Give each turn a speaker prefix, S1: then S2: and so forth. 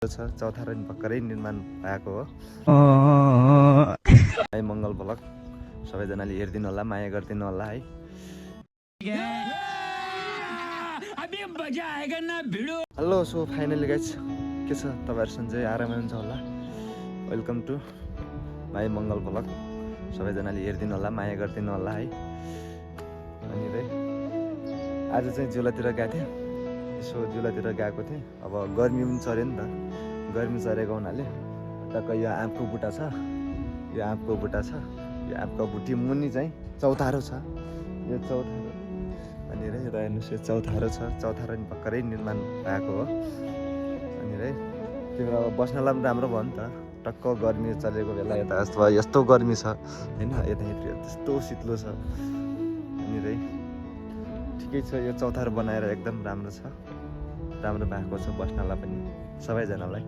S1: छ चौथा रन भर्खरै निर्माण भएको हो। है मङ्गल ब्लग सबैजनाले हेरिदिनु होला, माया गरिदिनु होला है। हेलो, सो फाइनली गाइज के छ तपाईँहरू सन्चै आरामै हुन्छ होला। Welcome to my Mangal blog. सबैजनाले हेरिदिनु होला, माया गरिदिनु होला है। अनि आज चाहिँ झुलातिर गएको थिएँ, यसो झुलातिर गएको थिएँ। अब गर्मी पनि चऱ्यो नि त, गर्मी चरेको हुनाले टक्क यो आँपको बुट्टा छ, यो आँपको बुट्टा छ, यो आँपको बुट्टी मुनि चाहिँ चौतारो छ, यो चौतारो। अनि हेर्नुहोस् यो चौतारो छ, चौतारो नि भर्खरै निर्माण भएको हो। अनि तिम्रो अब बस्नलाई पनि राम्रो भयो नि त, टक्क गर्मी चलेको बेला यता यस्तो गर्मी छ होइन, यता त्यस्तो शीतलो छ। अनि ठिकै छ, यो चौतारो बनाएर एकदम राम्रो छ, राम्रो भएको छ बस्नलाई पनि सबैजनालाई।